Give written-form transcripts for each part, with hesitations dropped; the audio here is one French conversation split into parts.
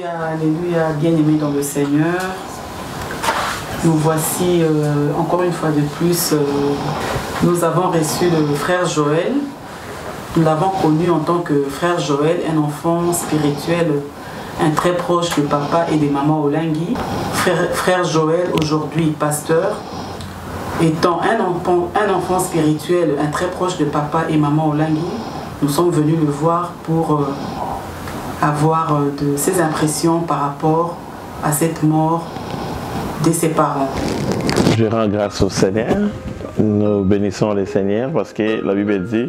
Alléluia, bien-aimés dans le Seigneur. Nous voici encore une fois de plus. Nous avons reçu le frère Joël. Nous l'avons connu en tant que frère Joël, un enfant spirituel, un très proche de papa et de maman Olingui. Frère Joël, aujourd'hui pasteur, étant un enfant spirituel, un très proche de papa et maman Olingui, nous sommes venus le voir pour avoir de ses impressions par rapport à cette mort de ses parents. Je rends grâce au Seigneur. Nous bénissons le Seigneur parce que la Bible dit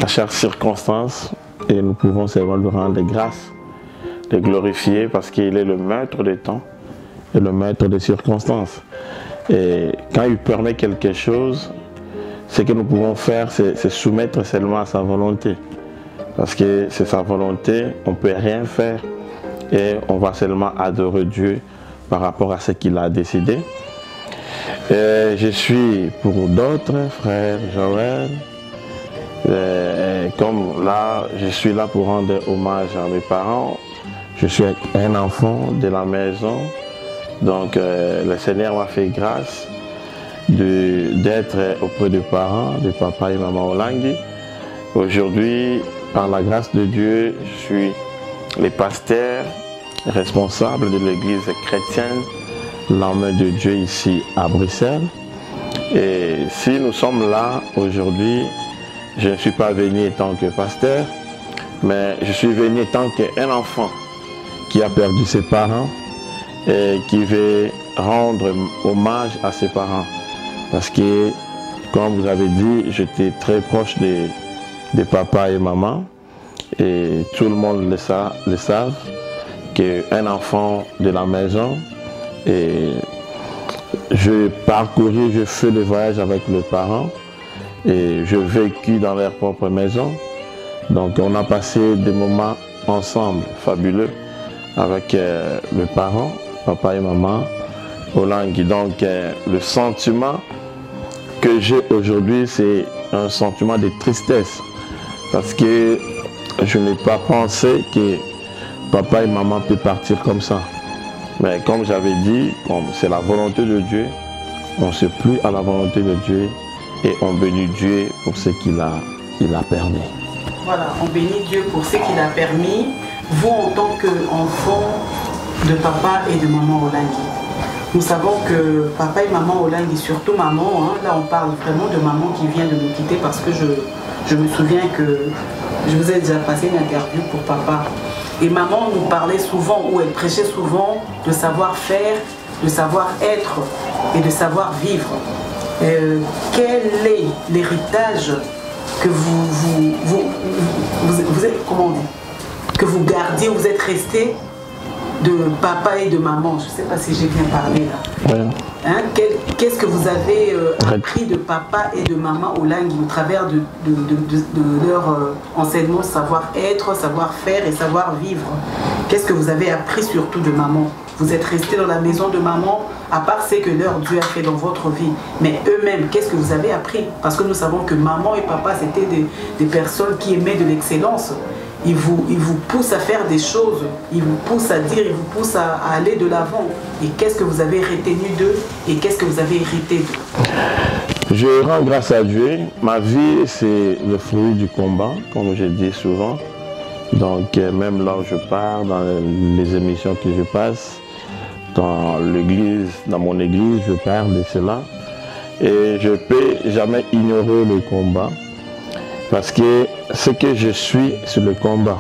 à chaque circonstance, et nous pouvons seulement lui rendre grâce, le glorifier parce qu'il est le maître des temps et le maître des circonstances. Et quand il permet quelque chose, ce que nous pouvons faire, c'est soumettre seulement à sa volonté. Parce que c'est sa volonté, on ne peut rien faire et on va seulement adorer Dieu par rapport à ce qu'il a décidé. Et je suis pour d'autres, frère Joël, comme là, je suis là pour rendre hommage à mes parents. Je suis un enfant de la maison, donc le Seigneur m'a fait grâce d'être auprès des parents, de papa et maman Olingui. Aujourd'hui, par la grâce de Dieu, je suis le pasteur responsable de l'église chrétienne, l'homme de Dieu ici à Bruxelles. Et si nous sommes là aujourd'hui, je ne suis pas venu en tant que pasteur, mais je suis venu en tant qu'un enfant qui a perdu ses parents et qui veut rendre hommage à ses parents. Parce que, comme vous avez dit, j'étais très proche de papa et maman, et tout le monde le savent, qu'un enfant de la maison, et je parcouris, je fais le voyage avec les parents, et je vécu dans leur propre maison. Donc on a passé des moments ensemble, fabuleux, avec les parents, papa et maman Olingui. Donc le sentiment que j'ai aujourd'hui, c'est un sentiment de tristesse. Parce que je n'ai pas pensé que papa et maman peuvent partir comme ça. Mais comme j'avais dit, c'est la volonté de Dieu, on se plie à la volonté de Dieu et on bénit Dieu pour ce qu'il a permis. Voilà, on bénit Dieu pour ce qu'il a permis. Vous, en tant qu'enfant de papa et de maman Olingui, nous savons que papa et maman Olingui, surtout maman, là on parle vraiment de maman qui vient de nous quitter parce que je me souviens que je vous ai déjà passé une interview pour papa. Et maman nous parlait souvent, ou elle prêchait souvent, de savoir-faire, de savoir-être et de savoir-vivre. Quel est l'héritage que vous êtes, comment on dit, que vous gardiez, vous êtes resté de papa et de maman? Je ne sais pas si j'ai bien parlé là. Ouais. Hein, qu'est-ce que vous avez appris de papa et de maman Olingui au travers de leur enseignement, savoir-être, savoir-faire et savoir-vivre? Qu'est-ce que vous avez appris surtout de maman? Vous êtes resté dans la maison de maman, à part ce que leur Dieu a fait dans votre vie. Mais eux-mêmes, qu'est-ce que vous avez appris? Parce que nous savons que maman et papa, c'était des personnes qui aimaient de l'excellence. Ils vous poussent à faire des choses, ils vous poussent à dire, ils vous poussent à aller de l'avant. Et qu'est-ce que vous avez retenu d'eux et qu'est-ce que vous avez hérité d'eux? Je rends grâce à Dieu. Ma vie, c'est le fruit du combat, comme je dis souvent. Donc, même là où je pars, dans les émissions que je passe, dans l'église, dans mon église, je parle de cela. Et je ne peux jamais ignorer le combat. Parce que ce que je suis, c'est le combat.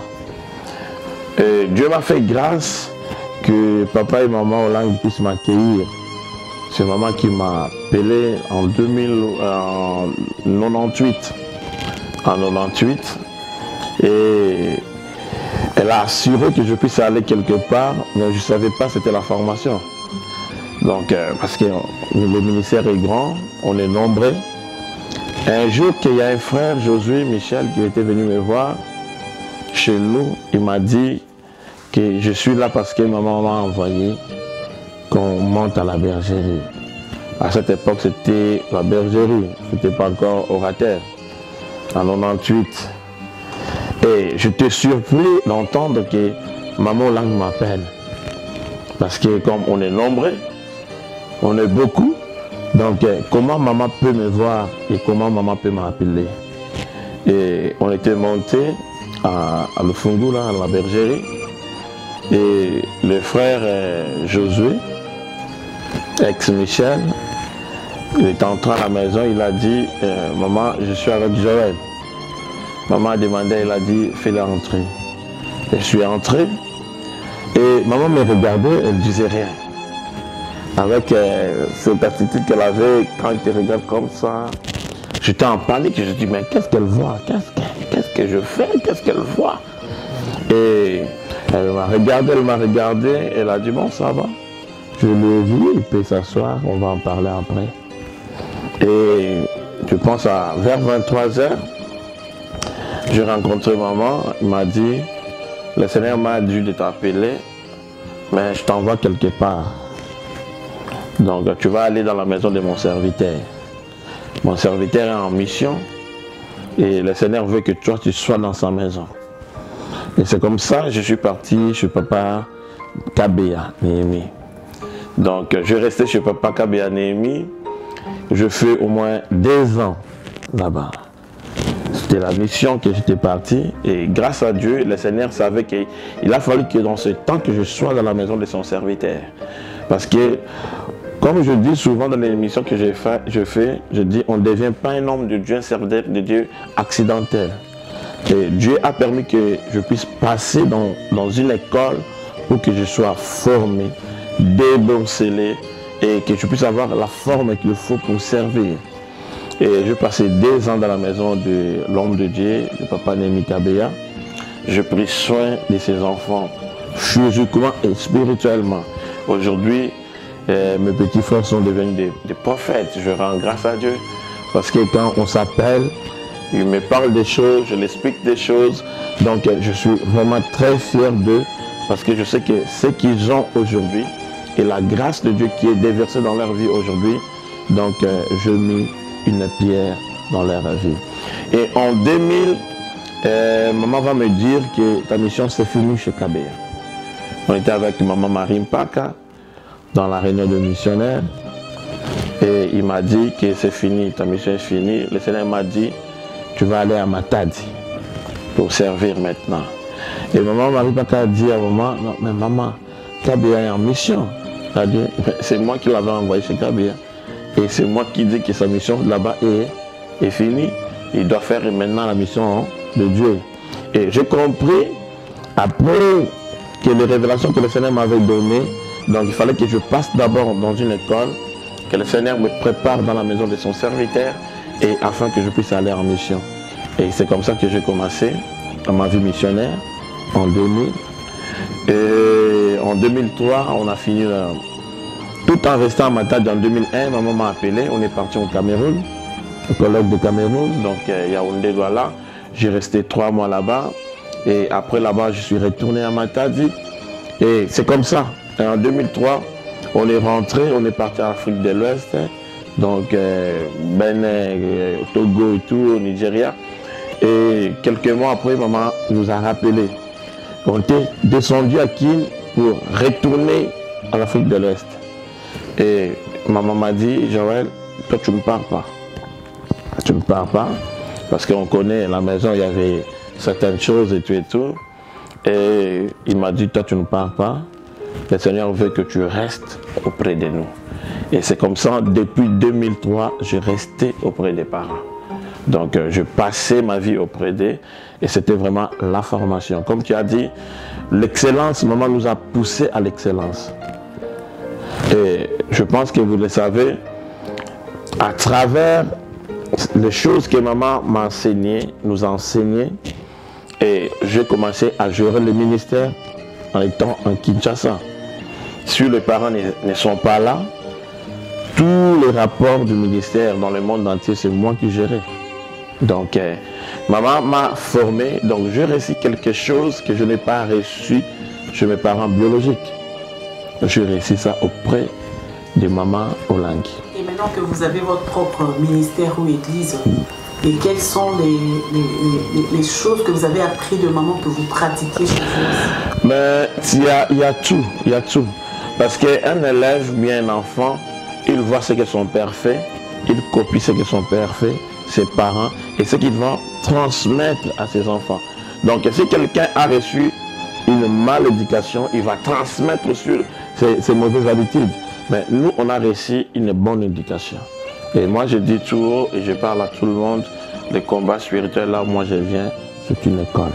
Et Dieu m'a fait grâce que papa et maman Olingui puissent m'accueillir. C'est maman qui m'a appelé en 98. En 98. Et elle a assuré que je puisse aller quelque part, mais je ne savais pas c'était la formation. Donc, parce que le ministère est grand, on est nombreux. Un jour, il y a un frère, Josué Michel, qui était venu me voir chez nous. Il m'a dit que je suis là parce que maman m'a envoyé qu'on monte à la bergerie. À cette époque, c'était la bergerie, c'était pas encore orateur, en 98. Et j'étais surpris d'entendre que maman Lang m'appelle. Parce que comme on est nombreux, on est beaucoup, donc comment maman peut me voir et comment maman peut m'appeler? Et on était monté à Lufungu, là, à la bergerie, et le frère Josué, ex-Michel, il est entré à la maison, il a dit maman, je suis avec Joël. Maman a demandé, elle a dit fais-le entrer. Et je suis entré et maman me regardait, elle ne disait rien. Avec cette attitude qu'elle avait quand elle te regarde comme ça, j'étais en panique, je me dis mais qu'est-ce qu'elle voit? Qu'est-ce que je fais? Qu'est-ce qu'elle voit? Et elle m'a regardé, elle a dit bon ça va. Je l'ai vu, il peut s'asseoir, on va en parler après. Et je pense à vers 23h, j'ai rencontré maman, il m'a dit, le Seigneur m'a dit de t'appeler, mais je t'envoie quelque part. Donc tu vas aller dans la maison de mon serviteur. Mon serviteur est en mission et le Seigneur veut que toi tu sois dans sa maison. Et c'est comme ça que je suis parti chez papa Kabea Néhémie. Donc je restais chez papa Kabea Néhémie. Je fais au moins 2 ans là-bas. C'était la mission que j'étais parti. Et grâce à Dieu, le Seigneur savait qu'il a fallu que dans ce temps que je sois dans la maison de son serviteur. Parce que, comme je dis souvent dans les émissions que je dis, on ne devient pas un homme de Dieu, un serviteur de Dieu accidentel. Et Dieu a permis que je puisse passer dans une école pour que je sois formé, déboncelé, et que je puisse avoir la forme qu'il faut pour servir. Et je passais 2 ans dans la maison de l'homme de Dieu, de papa Néhémie Kabea. Je pris soin de ses enfants, physiquement et spirituellement. Aujourd'hui, mes petits frères sont devenus des prophètes. Je rends grâce à Dieu. Parce que quand on s'appelle, il me parle des choses, je l'explique des choses. Donc je suis vraiment très fier d'eux. Parce que je sais que ce qu'ils ont aujourd'hui, et la grâce de Dieu qui est déversée dans leur vie aujourd'hui, donc je mets une pierre dans leur vie. Et en 2000, maman va me dire que ta mission c'est fini chez Kabea. On était avec maman Marie Mpaka dans la réunion de missionnaires et il m'a dit que c'est fini, ta mission est finie. Le Seigneur m'a dit tu vas aller à Matadi pour servir maintenant. Et maman Marie Mpaka a dit à maman, non mais maman, Kabea est en mission. C'est moi qui l'avais envoyé chez Kabea. Et c'est moi qui dis que sa mission là-bas est finie. Il doit faire maintenant la mission de Dieu. Et j'ai compris, après que les révélations que le Seigneur m'avait données, donc il fallait que je passe d'abord dans une école, que le Seigneur me prépare dans la maison de son serviteur, et afin que je puisse aller en mission. Et c'est comme ça que j'ai commencé dans ma vie missionnaire en 2000. Et en 2003, on a fini tout en restant à Matadi en 2001. Maman m'a appelé, on est parti au Cameroun, au collège de Cameroun, donc Yaoundé Douala. J'ai resté 3 mois là-bas et après là-bas, je suis retourné à Matadi. Et c'est comme ça. Et en 2003, on est rentré, on est parti en Afrique de l'Ouest, donc Bénin, Togo et tout, au Nigeria. Et quelques mois après, maman nous a rappelé. On était descendu à Kin pour retourner en Afrique de l'Ouest. Et maman m'a dit, Joël, toi tu ne pars pas. Tu ne pars pas. Parce qu'on connaît la maison, il y avait certaines choses et tout et tout. Et il m'a dit, toi tu ne pars pas. Le Seigneur veut que tu restes auprès de nous. Et c'est comme ça, depuis 2003, je restais auprès des parents. Donc je passais ma vie auprès d'eux et c'était vraiment la formation. Comme tu as dit, l'excellence, maman nous a poussés à l'excellence. Et je pense que vous le savez, à travers les choses que maman m'a enseignées, nous a enseignées, et j'ai commencé à gérer le ministère en étant en Kinshasa. Si les parents ne sont pas là, tous les rapports du ministère dans le monde entier, c'est moi qui gérais. Donc, maman m'a formé, donc j'ai reçu quelque chose que je n'ai pas reçu chez mes parents biologiques. J'ai reçu ça auprès de maman Olangi. Et maintenant que vous avez votre propre ministère ou église, Et quelles sont les choses que vous avez appris de maman que vous pratiquez chez vous? Mais il y a tout. Parce qu'un élève, bien un enfant, il voit ce que son père fait, il copie ce que son père fait, ses parents, et ce qu'il va transmettre à ses enfants. Donc si quelqu'un a reçu une malédication, il va transmettre sur ses mauvaises habitudes. Mais nous, on a reçu une bonne éducation. Et moi, je dis tout haut et je parle à tout le monde, les combats spirituels, là où moi je viens, c'est une école.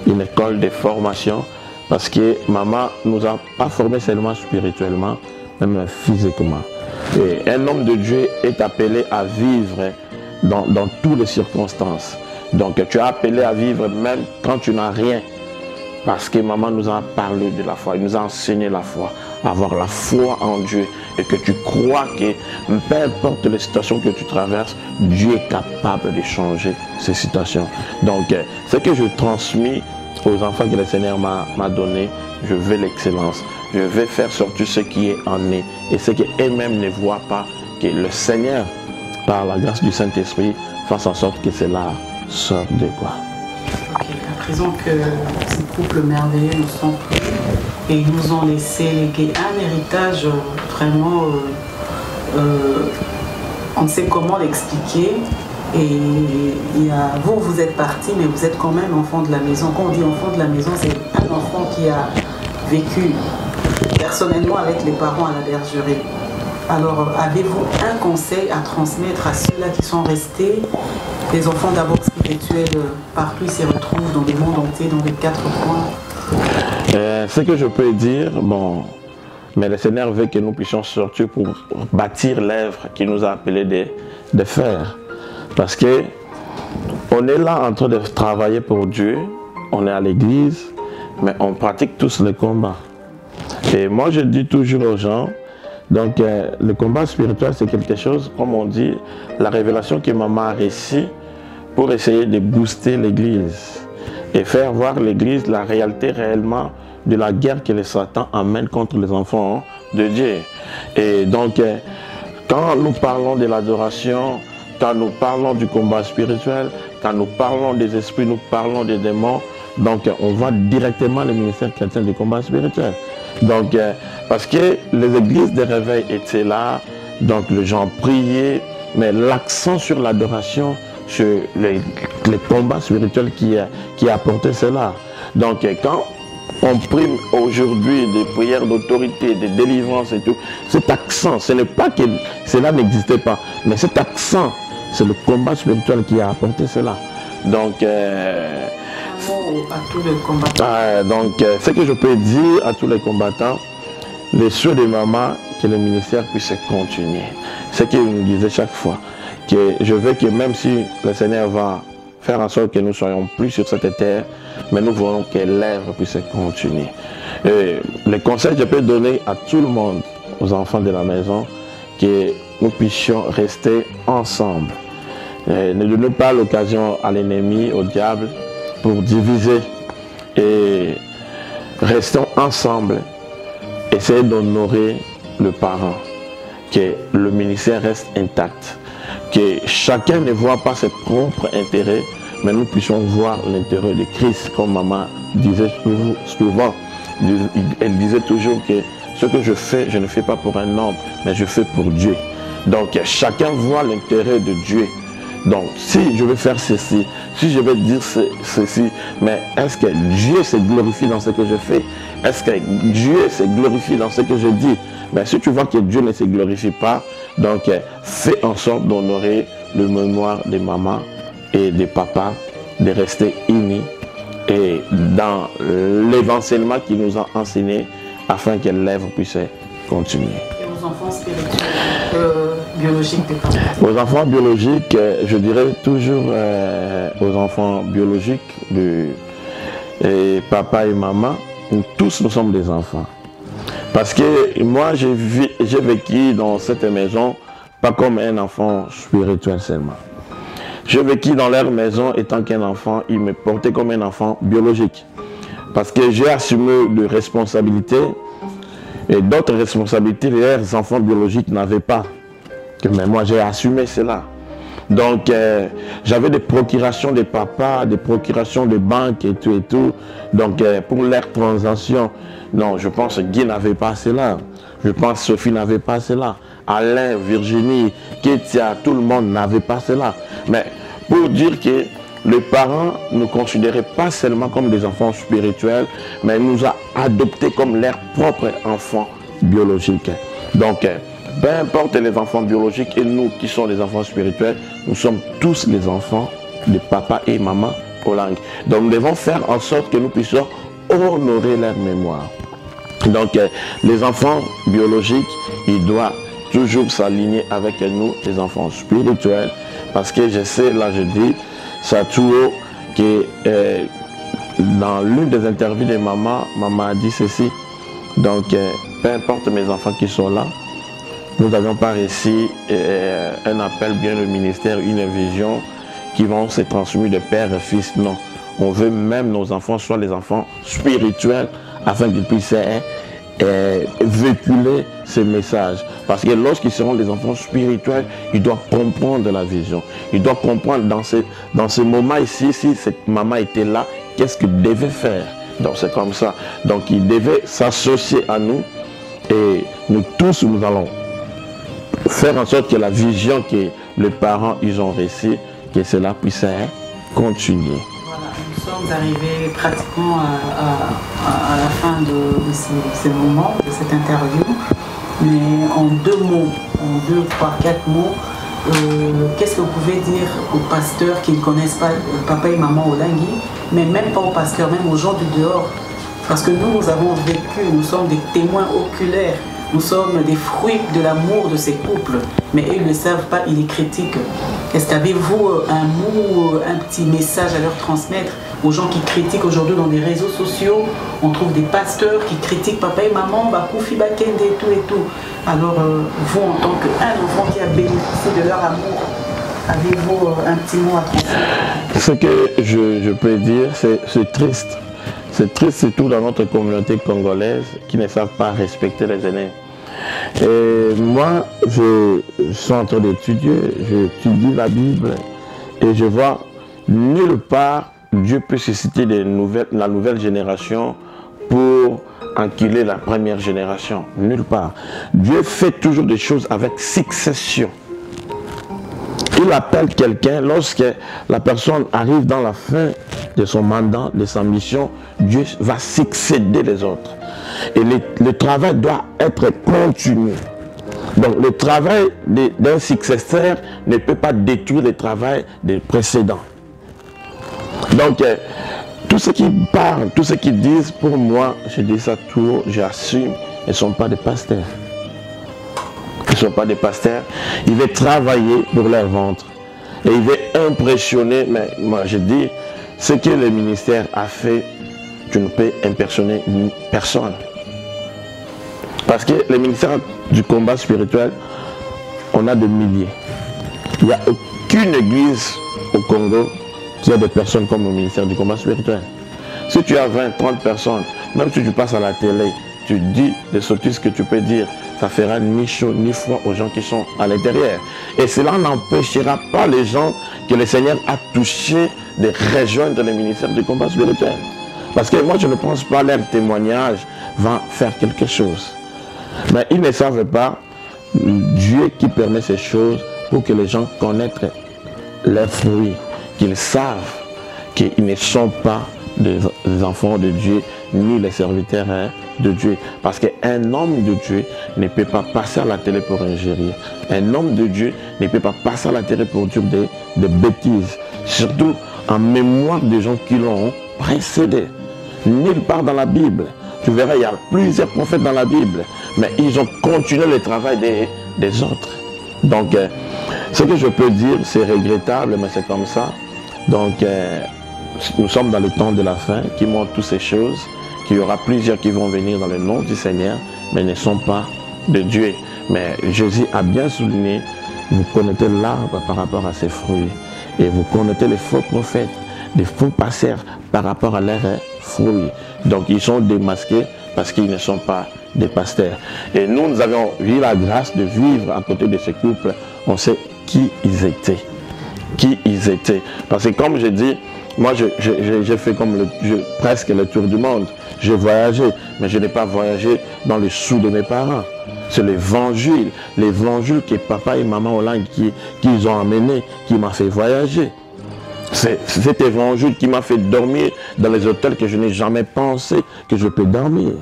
Une école de formation, parce que maman nous a pas formés seulement spirituellement, même physiquement. Et un homme de Dieu est appelé à vivre dans toutes les circonstances. Donc tu es appelé à vivre même quand tu n'as rien. Parce que maman nous a parlé de la foi, il nous a enseigné la foi, avoir la foi en Dieu et que tu crois que peu importe les situations que tu traverses, Dieu est capable de changer ces situations. Donc, ce que je transmets aux enfants que le Seigneur m'a donné, je veux l'excellence. Je vais faire sortir ce qui est en eux et ce qu'eux-mêmes ne voient pas, que le Seigneur, par la grâce du Saint-Esprit, fasse en sorte que cela sorte de quoi. À présent que ces couples merveilleux nous sont pris et ils nous ont laissé léguer un héritage vraiment, on ne sait comment l'expliquer. Et vous êtes partis, mais vous êtes quand même enfant de la maison. Quand on dit enfant de la maison, c'est un enfant qui a vécu personnellement avec les parents à la bergerie. Alors, avez-vous un conseil à transmettre à ceux-là qui sont restés, les enfants d'abord spirituels, partout ils se retrouvent dans le monde entier, dans les 4 coins? Ce que je peux dire, bon, mais le Seigneur veut que nous puissions sortir pour bâtir l'œuvre qu'il nous a appelé de faire. Parce que on est là en train de travailler pour Dieu, on est à l'église, mais on pratique tous le combat. Et moi je dis toujours aux gens, donc le combat spirituel c'est quelque chose, comme on dit, la révélation que maman a reçue pour essayer de booster l'église et faire voir l'église la réalité réellement de la guerre que les Satan amène contre les enfants de Dieu. Et donc quand nous parlons de l'adoration, quand nous parlons du combat spirituel, quand nous parlons des esprits, nous parlons des démons, donc on voit directement le ministère chrétien du combat spirituel. Donc parce que les églises de réveil étaient là, donc les gens priaient, mais l'accent sur l'adoration, sur les combats spirituels qui apportaient cela. Donc quand on prie aujourd'hui des prières d'autorité, de délivrance et tout, cet accent, ce n'est pas que cela n'existait pas, mais cet accent, c'est le combat spirituel qui a apporté cela. Donc, à tous les combattants. Ce que je peux dire à tous les combattants, les souhaits de maman, que le ministère puisse continuer. Ce qu'il nous disait chaque fois, que je veux que même si le Seigneur va faire en sorte que nous ne soyons plus sur cette terre, mais nous voulons que l'œuvre puisse continuer. Et le conseil que je peux donner à tout le monde, aux enfants de la maison, que nous puissions rester ensemble. Ne donnons pas l'occasion à l'ennemi, au diable, pour diviser. Et restons ensemble. Essayez d'honorer le parent. Que le ministère reste intact. Que chacun ne voit pas ses propres intérêts, mais nous puissions voir l'intérêt de Christ, comme maman disait souvent. Elle disait toujours que ce que je fais, je ne fais pas pour un homme, mais je fais pour Dieu. Donc chacun voit l'intérêt de Dieu. Donc si je veux faire ceci, si je veux dire ceci, mais est-ce que Dieu se glorifie dans ce que je fais? Est-ce que Dieu se glorifie dans ce que je dis? Mais si tu vois que Dieu ne se glorifie pas, donc fais en sorte d'honorer le mémoire des mamans et des papas, de rester unis et dans l'évangélisme qu'il nous a enseigné afin que l'œuvre puisse continuer. Et aux enfants spirituels, biologiques des parents? Aux enfants biologiques, je dirais toujours aux enfants biologiques de papa et maman, tous nous sommes des enfants. Parce que moi, j'ai vécu dans cette maison, pas comme un enfant spirituel seulement. J'ai vécu dans leur maison étant qu'un enfant, ils me portaient comme un enfant biologique. Parce que j'ai assumé de responsabilités et d'autres responsabilités, leurs enfants biologiques n'avaient pas. Mais moi, j'ai assumé cela. Donc, j'avais des procurations de papa, des procurations de banque et tout et tout. Donc, pour leur transaction, non, je pense que Guy n'avait pas cela. Je pense que Sophie n'avait pas cela. Alain, Virginie, Kétia, tout le monde n'avait pas cela. Mais pour dire que les parents ne nous considéraient pas seulement comme des enfants spirituels, mais nous a adoptés comme leurs propres enfants biologiques. Donc, peu importe les enfants biologiques et nous qui sommes les enfants spirituels, nous sommes tous les enfants de papa et maman Olang. Donc, nous devons faire en sorte que nous puissions honorer leur mémoire. Donc, les enfants biologiques, ils doivent toujours s'aligner avec nous, les enfants spirituels, parce que je sais, là je dis, ça tout haut, que dans l'une des interviews de maman a dit ceci. Donc, peu importe mes enfants qui sont là, nous n'avions pas réussi un appel bien au ministère, une vision qui vont se transmettre de père et fils. Non, on veut même nos enfants soient les enfants spirituels afin qu'ils puissent véhiculer ces messages. Parce que lorsqu'ils seront des enfants spirituels, ils doivent comprendre la vision. Ils doivent comprendre dans ce moment ici, si cette maman était là, qu'est-ce qu'ils devaient faire. Donc c'est comme ça. Donc ils devaient s'associer à nous et nous tous, nous allons faire en sorte que la vision que les parents ils ont réussi, que cela puisse continuer. Voilà, nous sommes arrivés pratiquement à la fin de ces moments, de cette interview. Mais en 2 mots, en 2, 3, 4 mots, qu'est-ce que vous pouvez dire aux pasteurs qui ne connaissent pas papa et maman Olangui, mais même pas aux pasteurs, même aux gens du dehors? Parce que nous avons vécu, nous sommes des témoins oculaires. Nous sommes des fruits de l'amour de ces couples, mais eux, ils ne le savent pas, ils les critiquent. Est-ce qu'avez-vous un mot, un petit message à leur transmettre aux gens qui critiquent aujourd'hui dans les réseaux sociaux? On trouve des pasteurs qui critiquent papa et maman, Bakoufi, Bakende et tout et tout. Alors, vous, en tant qu'un enfant qui a bénéficié de leur amour, avez-vous un petit mot à transmettre? Ce que je peux dire, c'est triste. C'est triste surtout dans notre communauté congolaise qui ne savent pas respecter les aînés. Et moi, je suis en train d'étudier, j'étudie la Bible et je vois nulle part Dieu peut susciter la nouvelle génération pour enculer la première génération. Nulle part. Dieu fait toujours des choses avec succession. Il appelle quelqu'un lorsque la personne arrive dans la fin de son mandat, de sa mission, Dieu va succéder les autres. Et le travail doit être continu. Donc le travail d'un successeur ne peut pas détruire le travail des précédents. Donc tout ce qui parlent, tout ce qu'ils disent, pour moi, je dis ça tout, j'assume, ils ne sont pas des pasteurs. Ils ne sont pas des pasteurs, ils veulent travailler pour leur ventre. Et ils veulent impressionner, mais moi je dis, ce que le ministère a fait, tu ne peux impressionner personne. Parce que le ministère du combat spirituel, on a des milliers. Il n'y a aucune église au Congo qui a des personnes comme le ministère du combat spirituel. Si tu as 20, 30 personnes, même si tu passes à la télé, tu dis des sottises que tu peux dire, ça fera ni chaud ni froid aux gens qui sont à l'intérieur. Et cela n'empêchera pas les gens que le Seigneur a touché de rejoindre le ministère du combat spirituel. Parce que moi, je ne pense pas leur témoignage va faire quelque chose. Mais ils ne savent pas Dieu qui permet ces choses pour que les gens connaissent leurs fruits, qu'ils savent qu'ils ne sont pas des enfants de Dieu, ni les serviteurs de Dieu. Parce qu'un homme de Dieu ne peut pas passer à la télé pour ingérer. Un homme de Dieu ne peut pas passer à la télé pour dire des bêtises. Surtout en mémoire des gens qui l'ont précédé. Nulle part dans la Bible. Tu verras, il y a plusieurs prophètes dans la Bible. Mais ils ont continué le travail des autres. Donc, ce que je peux dire, c'est regrettable, mais c'est comme ça. Donc, nous sommes dans le temps de la fin qui montre toutes ces choses. Qu'il y aura plusieurs qui vont venir dans le nom du Seigneur, mais ne sont pas de Dieu. Mais Jésus a bien souligné, vous connaissez l'arbre par rapport à ses fruits. Et vous connaissez les faux prophètes, les faux pasteurs par rapport à leurs fruits. Donc ils sont démasqués parce qu'ils ne sont pas des pasteurs. Et nous avons eu la grâce de vivre à côté de ce couple. On sait qui ils étaient. qui ils étaient. Parce que comme je dis, moi j'ai fait comme presque le tour du monde. J'ai voyagé, mais je n'ai pas voyagé dans les sous de mes parents. C'est l'évangile que papa et maman Hollande qui ont amené, qui m'a fait voyager. C'est cet évangile qui m'a fait dormir dans les hôtels que je n'ai jamais pensé que je peux dormir.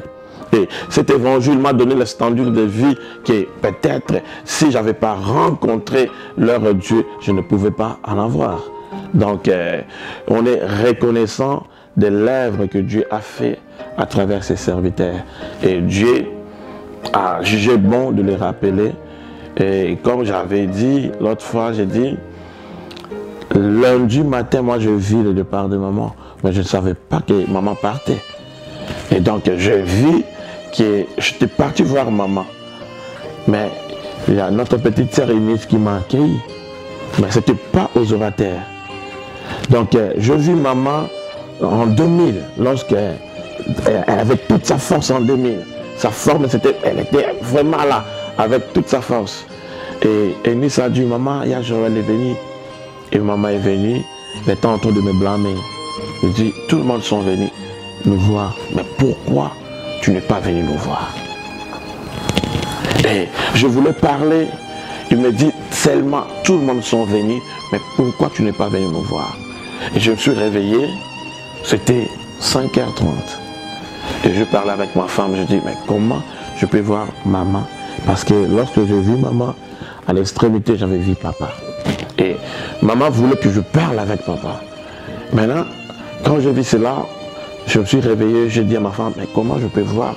Et cet évangile m'a donné la standard de vie que peut-être si je n'avais pas rencontré leur Dieu, je ne pouvais pas en avoir. Donc on est reconnaissant des l'œuvre que Dieu a fait à travers ses serviteurs. Et Dieu a jugé bon de les rappeler. Et comme j'avais dit l'autre fois, j'ai dit, lundi matin, moi je vis le départ de maman, mais je ne savais pas que maman partait. Et donc je vis que j'étais parti voir maman. Mais il y a notre petite sœur Inès qui m'a accueilli. Mais ce n'était pas aux orateurs. Donc je vis maman en 2000, lorsqu'elle avait toute sa force en 2000. Sa forme, elle était vraiment là, avec toute sa force. Et Inès a dit, maman, il y a Joël est venu. Et maman est venue, elle était en train de me blâmer. Je dis, tout le monde sont venus me voir. Mais pourquoi tu n'es pas venu nous voir? Et je voulais parler. Il me dit, seulement tout le monde sont venus, mais pourquoi tu n'es pas venu nous voir? Et je me suis réveillé, c'était 5h30. Et je parlais avec ma femme, je dis, mais comment je peux voir maman? Parce que lorsque j'ai vu maman, à l'extrémité, j'avais vu papa. Et maman voulait que je parle avec papa. Maintenant, quand j'ai vu cela, je me suis réveillé, j'ai dit à ma femme, mais comment je peux voir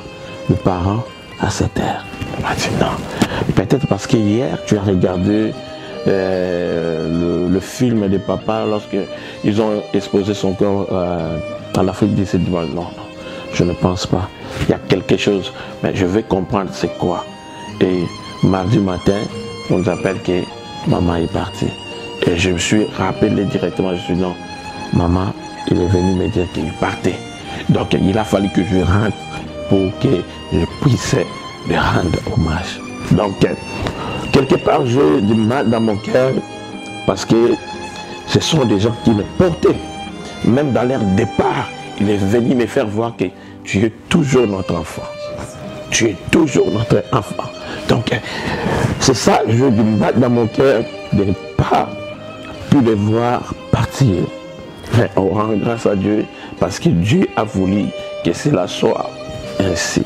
mes parents à cette heure? Elle m'a dit non. Peut-être parce que hier, tu as regardé le film de papa lorsqu'ils ont exposé son corps en Afrique du Sud. Non, non, je ne pense pas. Il y a quelque chose, mais je vais comprendre c'est quoi. Et mardi matin, on nous appelle que maman est partie. Et je me suis rappelé directement, je suis dit non, maman, il est venu me dire qu'il partait. Donc il a fallu que je rentre pour que je puisse lui rendre hommage. Donc quelque part j'ai du mal dans mon cœur parce que ce sont des gens qui me portaient. Même dans leur départ, il est venu me faire voir que tu es toujours notre enfant. Tu es toujours notre enfant. Donc c'est ça, j'ai du mal dans mon cœur de ne pas pu les voir partir. Mais on rend grâce à Dieu parce que Dieu a voulu que cela soit ainsi.